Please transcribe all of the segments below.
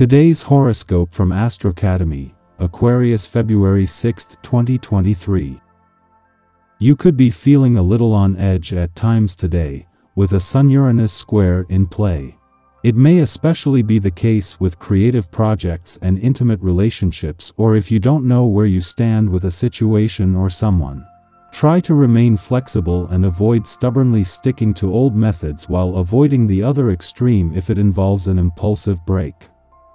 Today's horoscope from Astrocademy, Aquarius February 6, 2023. You could be feeling a little on edge at times today, with a Sun-Uranus square in play. It may especially be the case with creative projects and intimate relationships, or if you don't know where you stand with a situation or someone. Try to remain flexible and avoid stubbornly sticking to old methods while avoiding the other extreme if it involves an impulsive break.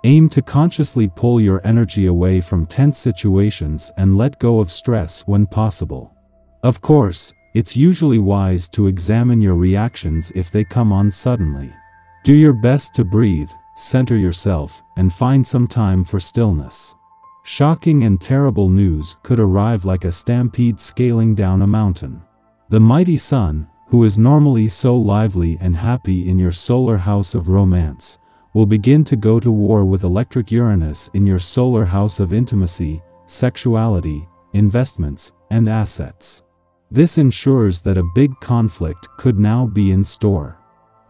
Aim to consciously pull your energy away from tense situations and let go of stress when possible. Of course, it's usually wise to examine your reactions if they come on suddenly. Do your best to breathe, center yourself, and find some time for stillness. Shocking and terrible news could arrive like a stampede scaling down a mountain. The mighty Sun, who is normally so lively and happy in your solar house of romance, will begin to go to war with electric Uranus in your solar house of intimacy, sexuality, investments, and assets. This ensures that a big conflict could now be in store.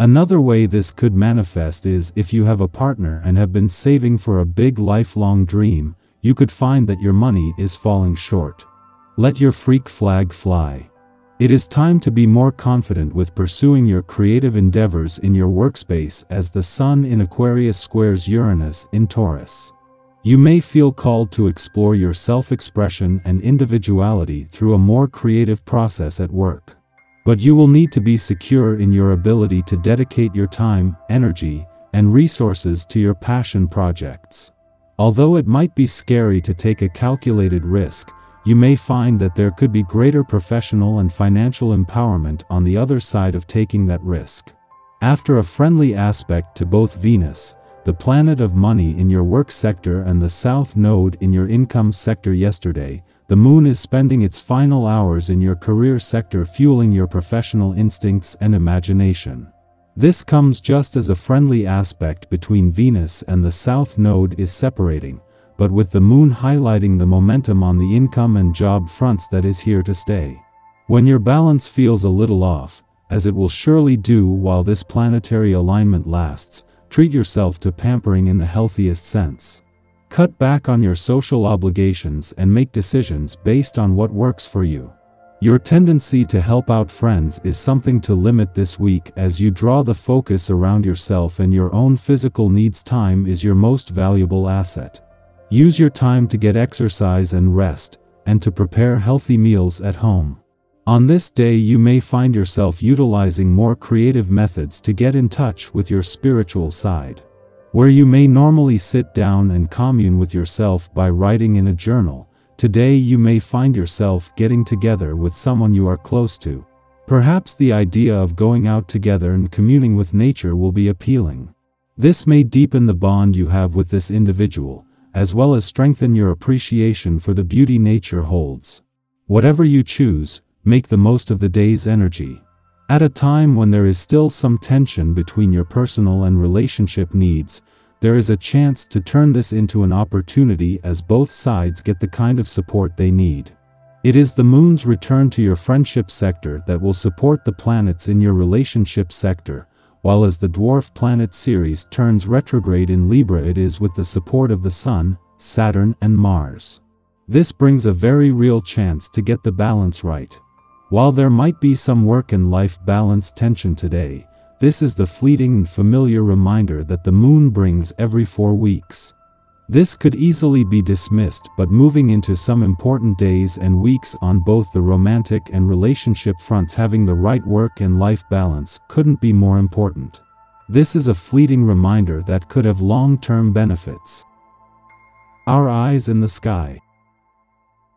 Another way this could manifest is if you have a partner and have been saving for a big lifelong dream, you could find that your money is falling short. Let your freak flag fly. It is time to be more confident with pursuing your creative endeavors in your workspace as the Sun in Aquarius squares Uranus in Taurus. You may feel called to explore your self-expression and individuality through a more creative process at work. But you will need to be secure in your ability to dedicate your time, energy, and resources to your passion projects. Although it might be scary to take a calculated risk, you may find that there could be greater professional and financial empowerment on the other side of taking that risk. After a friendly aspect to both Venus, the planet of money in your work sector, and the South Node in your income sector yesterday, the Moon is spending its final hours in your career sector, fueling your professional instincts and imagination. This comes just as a friendly aspect between Venus and the South Node is separating, but with the Moon highlighting the momentum on the income and job fronts that is here to stay. When your balance feels a little off, as it will surely do while this planetary alignment lasts, treat yourself to pampering in the healthiest sense. Cut back on your social obligations and make decisions based on what works for you. Your tendency to help out friends is something to limit this week as you draw the focus around yourself, and your own physical needs. Time is your most valuable asset. Use your time to get exercise and rest, and to prepare healthy meals at home. On this day you may find yourself utilizing more creative methods to get in touch with your spiritual side. Where you may normally sit down and commune with yourself by writing in a journal, today you may find yourself getting together with someone you are close to. Perhaps the idea of going out together and communing with nature will be appealing. This may deepen the bond you have with this individual, as well as strengthen your appreciation for the beauty nature holds. Whatever you choose, make the most of the day's energy. At a time when there is still some tension between your personal and relationship needs, there is a chance to turn this into an opportunity as both sides get the kind of support they need. It is the Moon's return to your friendship sector that will support the planets in your relationship sector, while as the dwarf planet Ceres turns retrograde in Libra, it is with the support of the Sun, Saturn, and Mars. This brings a very real chance to get the balance right. While there might be some work and life balance tension today, this is the fleeting and familiar reminder that the Moon brings every 4 weeks. This could easily be dismissed, but moving into some important days and weeks on both the romantic and relationship fronts, having the right work and life balance couldn't be more important. This is a fleeting reminder that could have long-term benefits. Our eyes in the sky.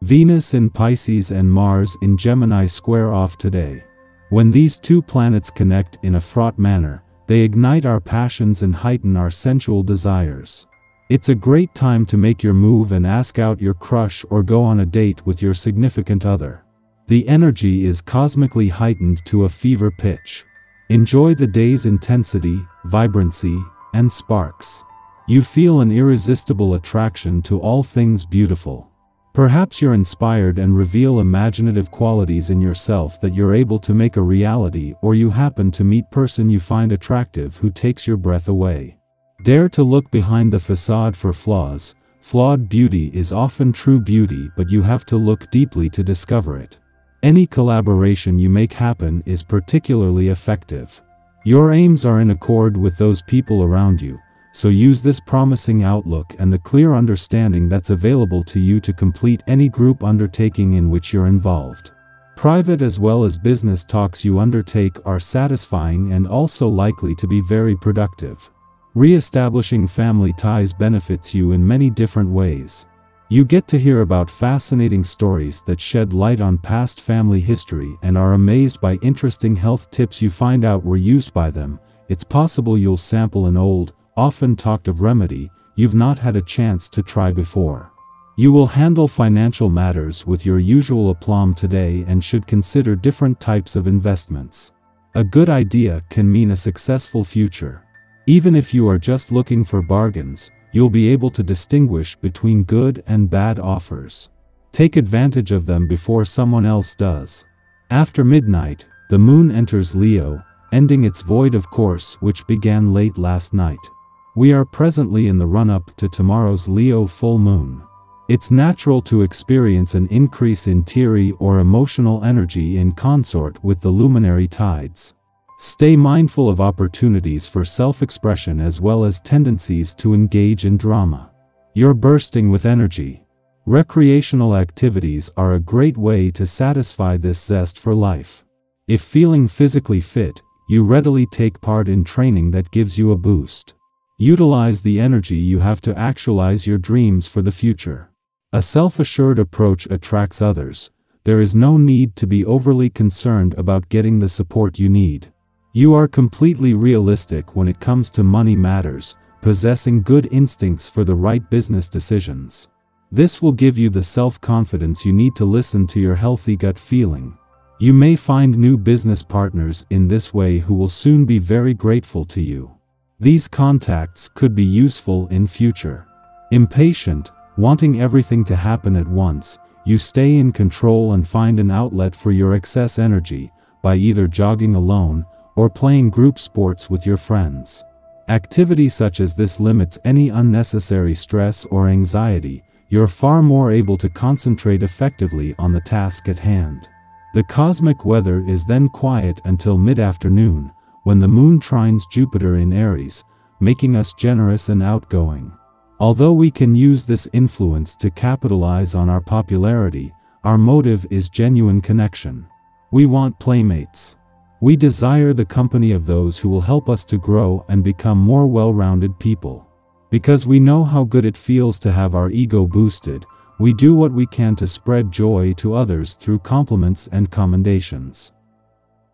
Venus in Pisces and Mars in Gemini square off today. When these two planets connect in a fraught manner, they ignite our passions and heighten our sensual desires. It's a great time to make your move and ask out your crush or go on a date with your significant other. The energy is cosmically heightened to a fever pitch. Enjoy the day's intensity, vibrancy, and sparks. You feel an irresistible attraction to all things beautiful. Perhaps you're inspired and reveal imaginative qualities in yourself that you're able to make a reality, or you happen to meet person you find attractive who takes your breath away. Dare to look behind the facade for flaws. Flawed beauty is often true beauty, but you have to look deeply to discover it. Any collaboration you make happen is particularly effective. Your aims are in accord with those people around you, so use this promising outlook and the clear understanding that's available to you to complete any group undertaking in which you're involved. Private as well as business talks you undertake are satisfying and also likely to be very productive. Re-establishing family ties benefits you in many different ways. You get to hear about fascinating stories that shed light on past family history and are amazed by interesting health tips you find out were used by them. It's possible you'll sample an old, often talked of remedy you've not had a chance to try before. You will handle financial matters with your usual aplomb today and should consider different types of investments. A good idea can mean a successful future. Even if you are just looking for bargains, you'll be able to distinguish between good and bad offers. Take advantage of them before someone else does. After midnight, the moon enters Leo, ending its void of course which began late last night. We are presently in the run-up to tomorrow's Leo full moon. It's natural to experience an increase in teary or emotional energy in consort with the luminary tides. Stay mindful of opportunities for self-expression as well as tendencies to engage in drama. You're bursting with energy. Recreational activities are a great way to satisfy this zest for life. If feeling physically fit, you readily take part in training that gives you a boost. Utilize the energy you have to actualize your dreams for the future. A self-assured approach attracts others. There is no need to be overly concerned about getting the support you need. You are completely realistic when it comes to money matters, possessing good instincts for the right business decisions. This will give you the self-confidence you need to listen to your healthy gut feeling. You may find new business partners in this way who will soon be very grateful to you. These contacts could be useful in future. Impatient, wanting everything to happen at once, you stay in control and find an outlet for your excess energy by either jogging alone or playing group sports with your friends. Activity such as this limits any unnecessary stress or anxiety. You're far more able to concentrate effectively on the task at hand. The cosmic weather is then quiet until mid-afternoon, when the moon trines Jupiter in Aries, making us generous and outgoing. Although we can use this influence to capitalize on our popularity, our motive is genuine connection. We want playmates. We desire the company of those who will help us to grow and become more well-rounded people. Because we know how good it feels to have our ego boosted, we do what we can to spread joy to others through compliments and commendations.